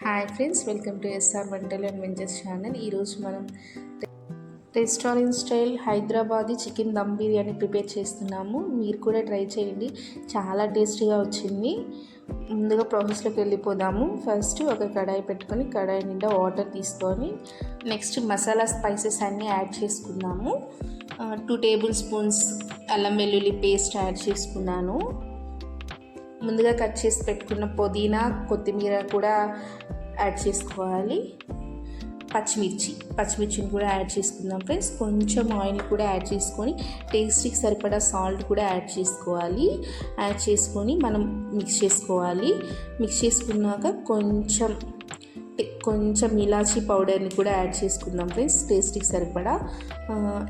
Hi friends, welcome to SR వంటలు and ventures channel. ఈరోజు మనం restaurant style Hyderabadi chicken dum biryani prepare చేస్తున్నాము. మీరు కూడా ట్రై చేయండి, చాలా టేస్టీగా వచ్చింది. ముందుగా ప్రాసెస్లోకి వెళ్ళిపోదాము. ఫస్ట్ ఒక కడాయి పెట్టుకొని కడాయి నిండా వాటర్ తీసుకొని నెక్స్ట్ మసాలా స్పైసెస్ అన్నీ యాడ్ చేసుకున్నాము. 2 టేబుల్ స్పూన్స్ అల్లం వెల్లుల్లి పేస్ట్ యాడ్ చేసుకున్నాను. ముందుగా కట్ చేసి పెట్టుకున్న పుదీనా కొత్తిమీర కూడా యాడ్ చేసుకోవాలి. పచ్చిమిర్చిని కూడా యాడ్ చేసుకుందాం ఫ్రెండ్స్. కొంచెం ఆయిల్ కూడా యాడ్ చేసుకొని టేస్ట్కి సరిపడా సాల్ట్ కూడా యాడ్ చేసుకోవాలి. యాడ్ చేసుకొని మనం మిక్స్ చేసుకోవాలి. మిక్స్ చేసుకున్నాక కొంచెం ఇలాచీ పౌడర్ని కూడా యాడ్ చేసుకుందాం ఫ్రెండ్స్. టేస్ట్కి సరిపడా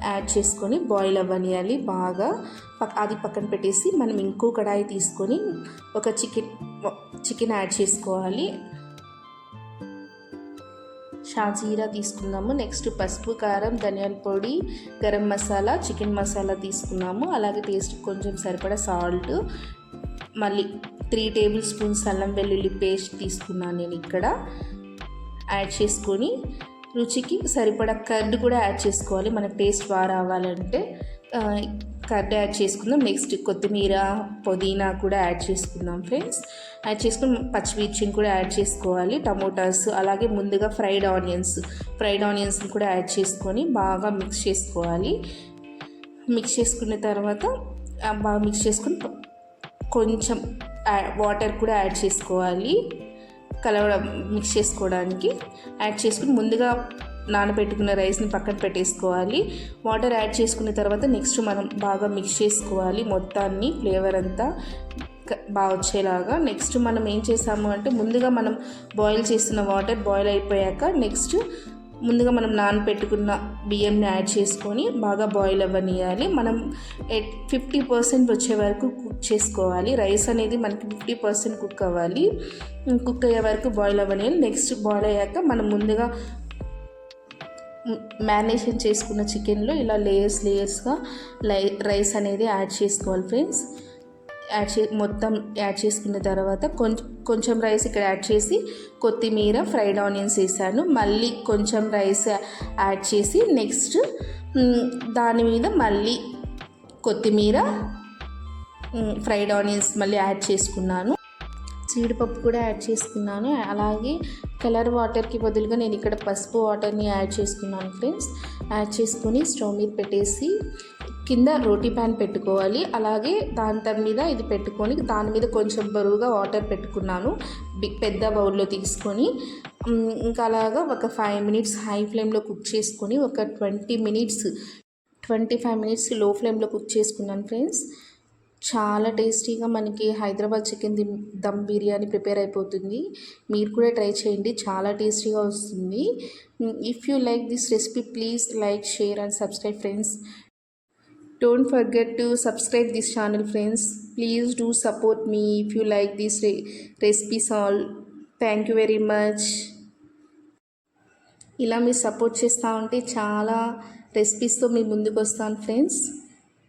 యాడ్ చేసుకొని బాయిల్ అవ్వనియాలి బాగా. అది పక్కన పెట్టేసి మనం ఇంకో కడాయి తీసుకొని ఒక చికెన్ యాడ్ చేసుకోవాలి. షాజీరా తీసుకున్నాము. నెక్స్ట్ పసుపు, కారం, ధనియాల పొడి, గరం మసాలా, చికెన్ మసాలా తీసుకున్నాము. అలాగే టేస్ట్ కొంచెం సరిపడా సాల్ట్, మళ్ళీ 3 టేబుల్ స్పూన్స్ అల్లం వెల్లుల్లి పేస్ట్ తీసుకున్నాను నేను ఇక్కడ. యాడ్ చేసుకొని రుచికి సరిపడా కర్డ్ కూడా యాడ్ చేసుకోవాలి. మనకు టేస్ట్ బాగా రావాలంటే కర్డ్ యాడ్ చేసుకుందాం. నెక్స్ట్ కొత్తిమీర, పుదీనా కూడా యాడ్ చేసుకుందాం ఫ్రెండ్స్. యాడ్ చేసుకుని పచ్చిమిర్చిని కూడా యాడ్ చేసుకోవాలి. టమోటాస్, అలాగే ముందుగా ఫ్రైడ్ ఆనియన్స్ని కూడా యాడ్ చేసుకొని బాగా మిక్స్ చేసుకోవాలి. మిక్స్ చేసుకున్న తర్వాత బాగా మిక్స్ చేసుకుని కొంచెం వాటర్ కూడా యాడ్ చేసుకోవాలి. మిక్స్ చేసుకోవడానికి యాడ్ చేసుకుని ముందుగా నానబెట్టుకున్న రైస్ని పక్కన పెట్టేసుకోవాలి. వాటర్ యాడ్ చేసుకున్న తర్వాత నెక్స్ట్ మనం బాగా మిక్స్ చేసుకోవాలి మొత్తాన్ని, ఫ్లేవర్ అంతా బాగా వచ్చేలాగా. నెక్స్ట్ మనం ఏం చేసాము అంటే ముందుగా మనం బాయిల్ చేస్తున్న వాటర్ బాయిల్ అయిపోయాక నెక్స్ట్ ముందుగా మనం నానబెట్టుకున్న బియ్యంని యాడ్ చేసుకొని బాగా బాయిల్ అవ్వనియాలి. మనం 50% వచ్చే వరకు కుక్ చేసుకోవాలి. రైస్ అనేది మనకి 50% కుక్ అవ్వాలి. కుక్ అయ్యే వరకు బాయిల్ అవ్వనియాలి. నెక్స్ట్ బాయిల్ అయ్యాక మనం ముందుగా మ్యారినేషన్ చేసుకున్న చికెన్లో ఇలా లేయర్స్గా రైస్ అనేది యాడ్ చేసుకోవాలి ఫ్రెండ్స్. మొత్తం యాడ్ చేసుకున్న తర్వాత కొంచెం రైస్ ఇక్కడ యాడ్ చేసి కొత్తిమీర, ఫ్రైడ్ ఆనియన్స్ వేసాను. మళ్ళీ కొంచెం రైస్ యాడ్ చేసి నెక్స్ట్ దాని మీద మళ్ళీ కొత్తిమీర, ఫ్రైడ్ ఆనియన్స్ మళ్ళీ యాడ్ చేసుకున్నాను. జీడిపప్పు కూడా యాడ్ చేసుకున్నాను. అలాగే కలర్ వాటర్కి బదులుగా నేను ఇక్కడ పసుపు వాటర్ని యాడ్ చేసుకున్నాను ఫ్రెండ్స్. యాడ్ చేసుకొని స్టవ్ మీద పెట్టేసి కింద రోటీ ప్యాన్ పెట్టుకోవాలి. అలాగే దాని మీద ఇది పెట్టుకొని దాని మీద కొంచెం బరువుగా వాటర్ పెట్టుకున్నాను పెద్ద బౌల్లో తీసుకొని. ఇంకా అలాగా ఒక 5 మినిట్స్ హై ఫ్లేమ్లో కుక్ చేసుకొని ఒక 25 మినిట్స్ లో ఫ్లేమ్లో కుక్ చేసుకున్నాను ఫ్రెండ్స్. చాలా టేస్టీగా మనకి హైదరాబాద్ చికెన్ దమ్ బిర్యానీ ప్రిపేర్ అయిపోతుంది. మీరు కూడా ట్రై చేయండి, చాలా టేస్టీగా వస్తుంది. If you like this recipe please like, share and subscribe friends. Don't forget to subscribe this channel friends. Please do support me if you like this recipes all. Thank you very much. ఇలా మీరు support చేస్తూ ఉంటే చాలా రెసిపీస్తో మీ ముందుకు వస్తాను friends.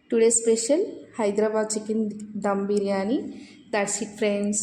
Today special Hyderabad chicken dum biryani. That's it friends.